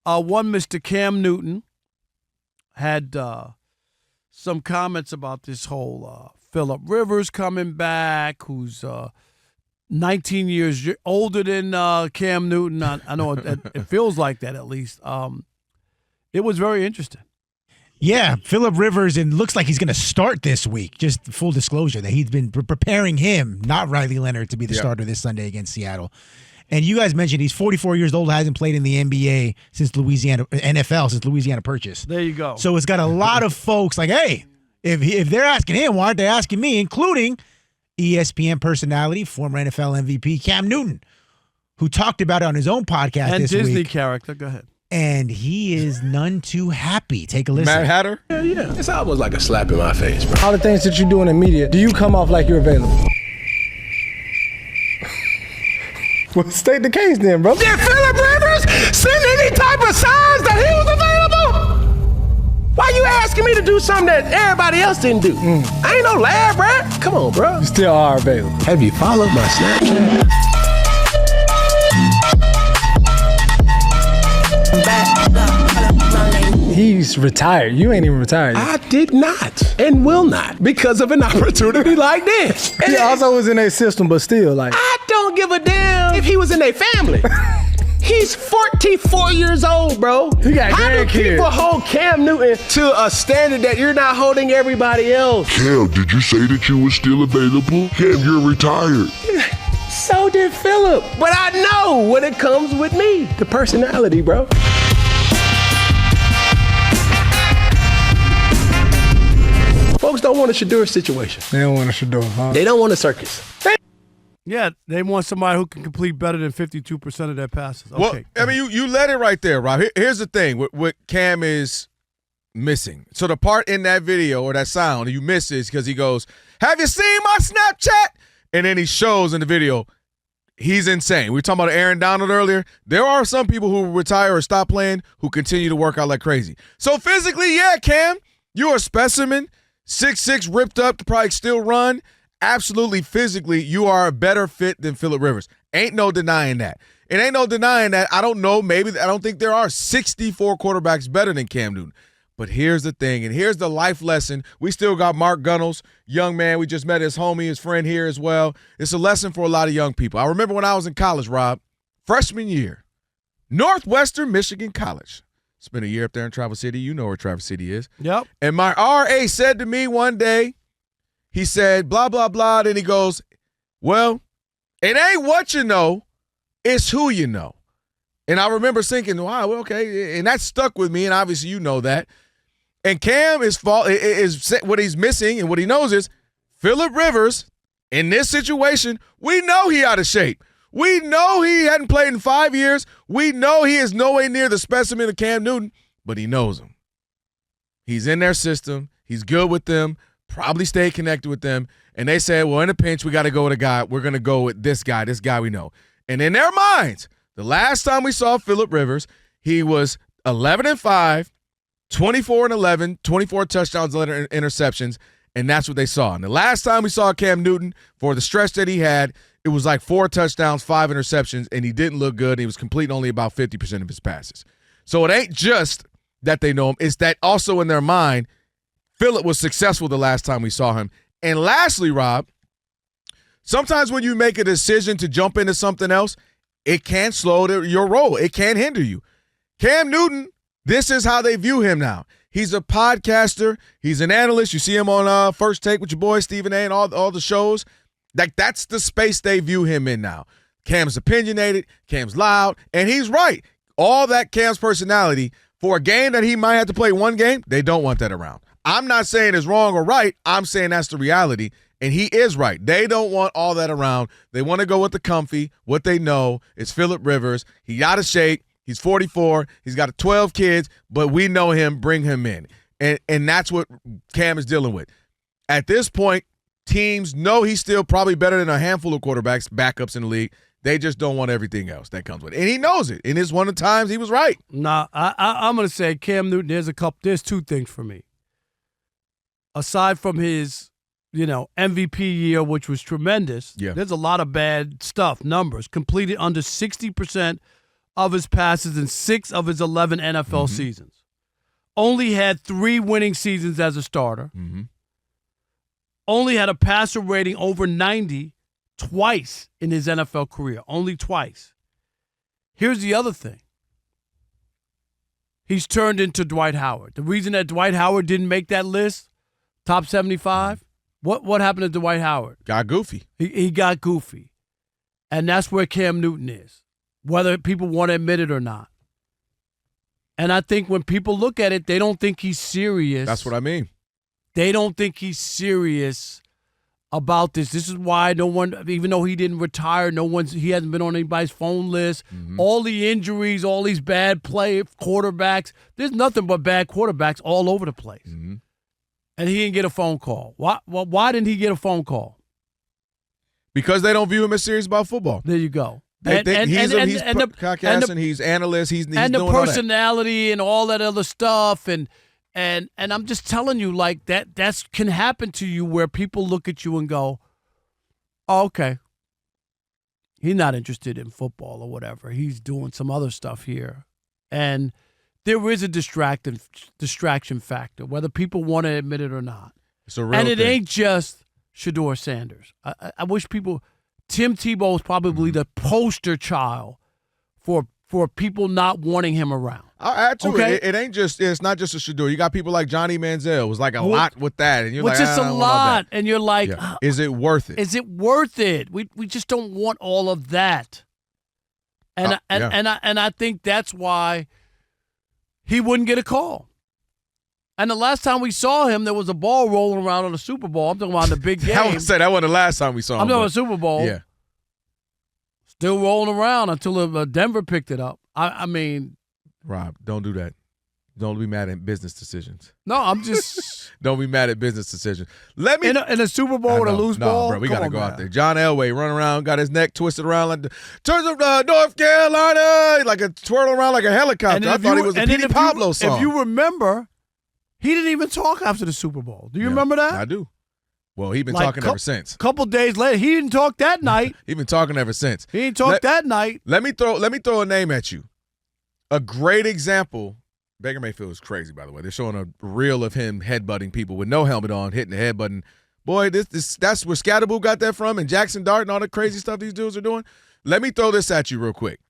One Mr. Cam Newton had some comments about this whole Phillip Rivers coming back, who's 19 years older than Cam Newton. I know it feels like that at least. It was very interesting. Yeah, Phillip Rivers, and looks like he's going to start this week. Just full disclosure that he's been preparing him, not Riley Leonard, to be the starter this Sunday against Seattle. And you guys mentioned he's 44 years old, hasn't played in the NBA NFL since Louisiana Purchase. There you go. So it's got a lot of folks like, hey, if they're asking him, why aren't they asking me? Including ESPN personality, former NFL MVP Cam Newton, who talked about it on his own podcast and this week. And Disney character. Go ahead. And he is none too happy. Take a listen. Mad Hatter? Yeah. It's almost like a slap in my face, bro. All the things that you're doing in media, do you come off like you're available? Well, state the case then, bro. Did Phillip Rivers send any type of signs that he was available? Why you asking me to do something that everybody else didn't do? I ain't no lab rat. Come on, bro. You still are available. Have you followed my Snapchat? He's retired. You ain't even retired yet. I did not and will not because of an opportunity like this. He also was in their system, but still, like. I don't give a damn if he was in their family. He's 44 years old, bro. He got How do grandkids. people hold Cam Newton to a standard that you're not holding everybody else? Cam, did you say that you were still available? Cam, you're retired. So did Phillip. But I know when it comes with me, the personality, bro. Folks don't want a Shador situation. They don't want a Shador, huh? They don't want a circus. Yeah, they want somebody who can complete better than 52% of their passes. Okay. Well, I mean, you let it right there, Rob. Here's the thing. What Cam is missing. So the part in that video or that sound you miss is because he goes, "Have you seen my Snapchat?" And then he shows in the video, he's insane. We were talking about Aaron Donald earlier. There are some people who retire or stop playing who continue to work out like crazy. So physically, yeah, Cam, you're a specimen. 6'6", ripped up to probably still run. Absolutely, physically, you are a better fit than Phillip Rivers. Ain't no denying that. It ain't no denying that. I don't know. Maybe I don't think there are 64 quarterbacks better than Cam Newton. But here's the thing, and here's the life lesson. We still got Mark Gunnels, young man. We just met his homie, his friend here as well. It's a lesson for a lot of young people. I remember when I was in college, Rob, freshman year, Northwestern Michigan College. Spent a year up there in Traverse City. You know where Traverse City is. Yep. And my RA said to me one day, he said, blah, blah, blah. Then he goes, well, it ain't what you know, it's who you know. And I remember thinking, wow, okay. And that stuck with me, and obviously you know that. And Cam is what he's missing, and what he knows is Phillip Rivers, in this situation, we know he out of shape. We know he hadn't played in 5 years. We know he is nowhere near the specimen of Cam Newton, but he knows him. He's in their system. He's good with them, probably stay connected with them. And they said, well, in a pinch, we got to go with a guy. We're going to go with this guy we know. And in their minds, the last time we saw Phillip Rivers, he was 11-5, 24-11, 24 touchdowns, 11 interceptions, and that's what they saw. And the last time we saw Cam Newton, for the stretch that he had, it was like 4 touchdowns, 5 interceptions, and he didn't look good. He was completing only about 50% of his passes. So it ain't just that they know him. It's that also in their mind, Phillip was successful the last time we saw him. And lastly, Rob, sometimes when you make a decision to jump into something else, it can slow your roll. It can hinder you. Cam Newton, this is how they view him now. He's a podcaster. He's an analyst. You see him on First Take with your boy Stephen A. and all the shows. Like, that's the space they view him in now. Cam's opinionated. Cam's loud. And he's right. All that Cam's personality, for a game that he might have to play one game, they don't want that around. I'm not saying it's wrong or right. I'm saying that's the reality. And he is right. They don't want all that around. They want to go with the comfy, what they know. It's Phillip Rivers. He out of shape. He's 44. He's got 12 kids, but we know him. Bring him in. And that's what Cam is dealing with. At this point, teams know he's still probably better than a handful of quarterbacks, backups in the league. They just don't want everything else that comes with it. And he knows it. And it's one of the times he was right. Nah, I'm going to say Cam Newton, there's 2 things for me. Aside from his, MVP year, which was tremendous, there's a lot of bad stuff, numbers. Completed under 60% of his passes in 6 of his 11 NFL seasons. Only had 3 winning seasons as a starter. Only had a passer rating over 90 twice in his NFL career. Only twice. Here's the other thing. He's turned into Dwight Howard. The reason that Dwight Howard didn't make that list, top 75, what happened to Dwight Howard? Got goofy. He got goofy. And that's where Cam Newton is, whether people want to admit it or not. And I think when people look at it, they don't think he's serious. That's what I mean. They don't think he's serious about this. This is why no one, even though he didn't retire, he hasn't been on anybody's phone list. All the injuries, all these bad quarterbacks. There's nothing but bad quarterbacks all over the place. And he didn't get a phone call. Why didn't he get a phone call? Because they don't view him as serious about football. There you go. He's podcasting, he's analyst, he's and the doing all that. personality and all that other stuff, and I'm just telling you, like that can happen to you where people look at you and go, oh, okay, he's not interested in football or whatever. He's doing some other stuff here, and there is a distraction factor, whether people want to admit it or not. It's a real and it thing. ain't just Shedeur Sanders. I wish people. Tim Tebow is probably the poster child for people not wanting him around. I'll add to Okay? it. It's not just a Shedeur. You got people like Johnny Manziel. It was like a lot with that. And you're Which like, is I a don't know about lot. that. And you're like, Yeah. Is it worth it? is it worth it? We just don't want all of that. And I think that's why he wouldn't get a call. And the last time we saw him, there was a ball rolling around on the Super Bowl. I'm talking about the big game. I would say that wasn't the last time we saw him. I'm talking about Super Bowl. Yeah. Still rolling around until Denver picked it up. I mean, Rob, don't do that. Don't be mad at business decisions. no, I'm just Don't be mad at business decisions. Let me in a Super Bowl with a loose ball. bro, we Come got to on, go man. out there. John Elway running around, got his neck twisted around like turns up North Carolina, like a twirling around like a helicopter. I thought he was a Petey Pablo song. If you remember, he didn't even talk after the Super Bowl. Do you remember that? I do. Well, he's been Like, talking ever since. A couple days later, he didn't talk that night. He's been talking ever since. He didn't talk that night. Let me throw a name at you. A great example. Baker Mayfield is crazy, by the way. They're showing a reel of him headbutting people with no helmet on, hitting the head button. Boy, that's where Scatterboo got that from, and Jackson Dart and all the crazy stuff these dudes are doing. Let me throw this at you real quick.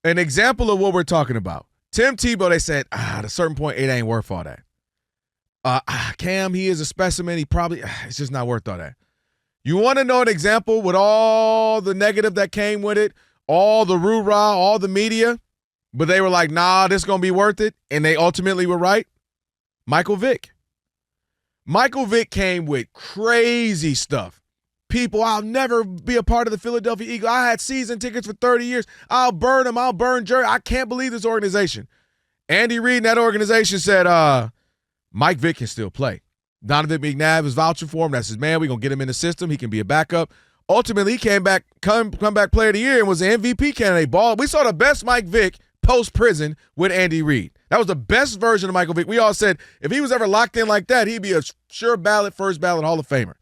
An example of what we're talking about. Tim Tebow, they said, at a certain point, it ain't worth all that. Cam, he is a specimen. He probably, it's just not worth all that. You want to know an example with all the negative that came with it, all the roo-rah, all the media, but they were like, nah, this is going to be worth it, and they ultimately were right? Michael Vick. Michael Vick came with crazy stuff. People, I'll never be a part of the Philadelphia Eagles. I had season tickets for 30 years. I'll burn them. I'll burn Jerry. I can't believe this organization. Andy Reid and that organization said, Mike Vick can still play. Donovan McNabb is vouching for him. That's his man. We're going to get him in the system. He can be a backup. Ultimately, he came back, come back player of the year and was an MVP candidate. We saw the best Mike Vick post-prison with Andy Reid. That was the best version of Michael Vick. We all said if he was ever locked in like that, he'd be a sure ballot, first ballot Hall of Famer.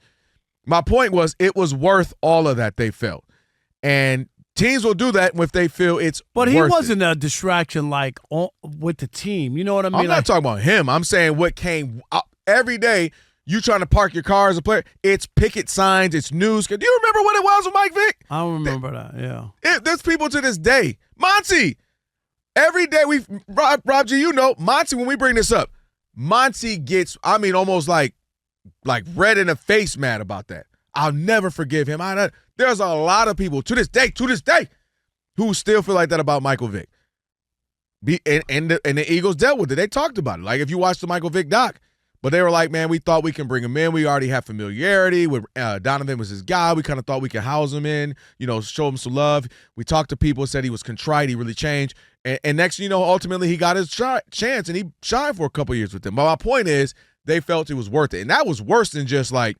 My point was it was worth all of that they felt. And teams will do that if they feel it's But he worth wasn't it. a distraction like with the team. You know what I mean? I'm not talking about him. I'm saying what came every day. You trying to park your car as a player. It's picket signs. It's news. Do you remember what it was with Mike Vick? I don't remember that, yeah. There's people to this day. Monty, every day Rob G, you know, Monty, when we bring this up, Monty gets, almost like red in the face mad about that. I'll never forgive him. There's a lot of people to this day, who still feel like that about Michael Vick. And the Eagles dealt with it. They talked about it. Like if you watch the Michael Vick doc, but they were like, man, we thought we can bring him in. We already have familiarity with Donovan was his guy. We kind of thought we could house him in, show him some love. We talked to people, said he was contrite. He really changed. And next, ultimately he got his chance and he shined for a couple years with them. But my point is they felt it was worth it. And that was worse than just like,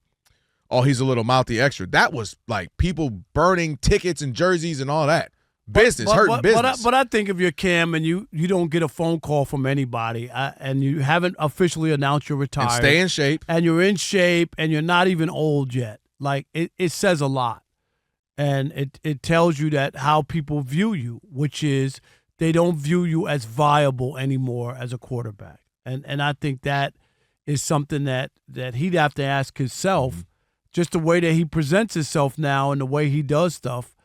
oh, he's a little mouthy extra. That was like people burning tickets and jerseys and all that. Hurting business. But I think if you're Cam and you don't get a phone call from anybody and you haven't officially announced you're retired. And stay in shape. And you're in shape and you're not even old yet. Like, it says a lot. And it tells you that how people view you, which is they don't view you as viable anymore as a quarterback. And I think that is something that he'd have to ask himself, just the way that he presents himself now and the way he does stuff.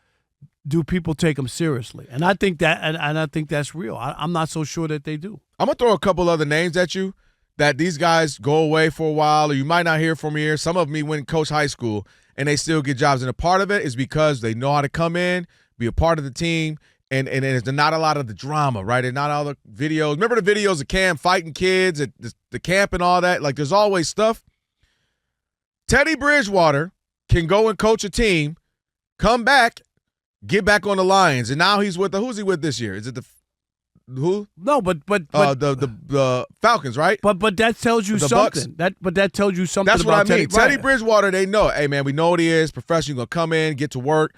Do people take him seriously? And I think that, and I think that's real. I'm not so sure that they do. I'm going to throw a couple other names at you that these guys go away for a while, or you might not hear from here. Some of them even went and coach high school, and they still get jobs. And a part of it is because they know how to come in, be a part of the team, and there's not a lot of the drama, right? And not all the videos. Remember the videos of Cam fighting kids at the camp and all that? Like, there's always stuff. Teddy Bridgewater can go and coach a team, come back, get back on the Lions, and now he's with who's he with this year? Is it the who? No, but the Falcons, right? But that tells you The something. Bucks. But that tells you something. That's what about I mean. Teddy Bridgewater, they know. Hey man, we know what he is. Professional, gonna come in, get to work.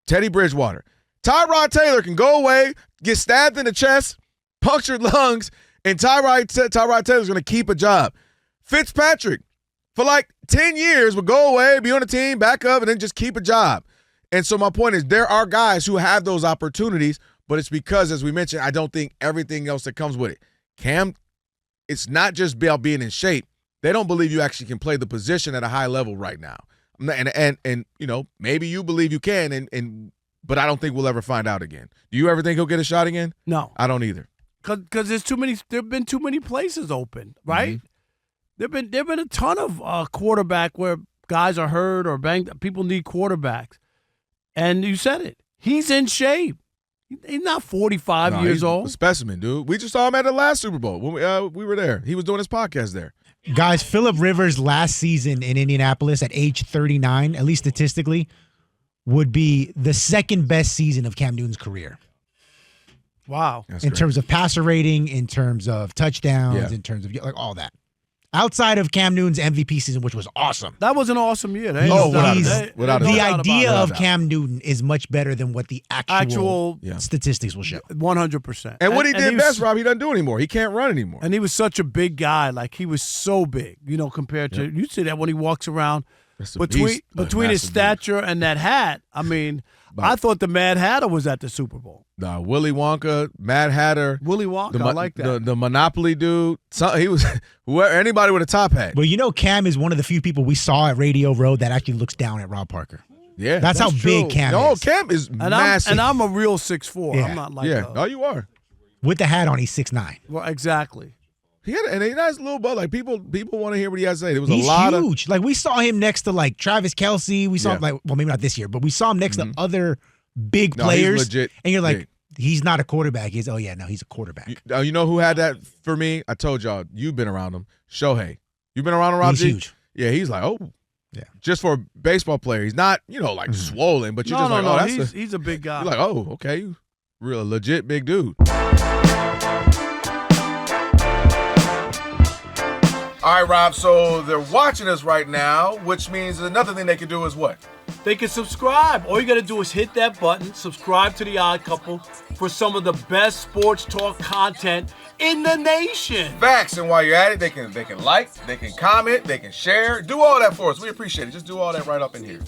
Teddy Bridgewater. Tyrod Taylor can go away, get stabbed in the chest, punctured lungs, and Tyrod Taylor's gonna keep a job. Fitzpatrick, for like 10 years, would go away, be on the team, back up, and then just keep a job. And so my point is, there are guys who have those opportunities, but it's because, as we mentioned, I don't think everything else that comes with it. Cam, it's not just about being in shape. They don't believe you actually can play the position at a high level right now. And you know, maybe you believe you can, but I don't think we'll ever find out again. Do you ever think he'll get a shot again? No, I don't either. Because there's too many. There've been too many places open, right? Mm-hmm. There've been a ton of quarterback where guys are hurt or banged. People need quarterbacks, and you said it. He's in shape. He's not 45 years he's old. a specimen, dude. We just saw him at the last Super Bowl when we were there. He was doing his podcast there. Guys, Phillip Rivers last season in Indianapolis at age 39, at least statistically, would be the second best season of Cam Newton's career. Wow. That's in great. terms of passer rating, in terms of touchdowns, Yeah. in terms of like all that. Outside of Cam Newton's MVP season, which was awesome. That was an awesome year. without a The doubt. idea about of it. Cam Newton is much better than what the actual Yeah. statistics will show. 100%. And what he did was- best, Rob, he doesn't do anymore. He can't run anymore. And he was such a big guy. Like, he was so big, compared to, you see that when he walks around That's a between beast, a his massive stature and that hat. I mean, I thought the Mad Hatter was at the Super Bowl. Willy Wonka, Mad Hatter, Willy Wonka, I like that. The Monopoly dude. He was anybody with a top hat. Well, Cam is one of the few people we saw at Radio Row that actually looks down at Rob Parker. Yeah, That's how big Cam is. Cam is and massive. I'm a real 6'4". Yeah. I'm not like No, you are. With the hat on, he's 6'9". well, exactly. He had a nice little butt. Like people want to hear what he has to say. There was He's a lot huge. Like we saw him next to like Travis Kelce. We saw him maybe not this year, but we saw him next to other big No, he's players. legit and you're like, big. he's not a quarterback. He's he's a quarterback. You know who had that for me? I told y'all, you've been around him. Shohei. You've been around him, Rob He's G? huge. Yeah, he's like, Yeah. just for a baseball player. He's not, like swollen, but you're just like, that's he's a big guy. you're like, oh, okay, you real legit big dude. All right, Rob, so they're watching us right now, which means another thing they can do is what? They can subscribe. All you got to do is hit that button, subscribe to The Odd Couple for some of the best sports talk content in the nation. Facts, and while you're at it, they can like, they can comment, they can share, do all that for us. We appreciate it. Just do all that right up in here.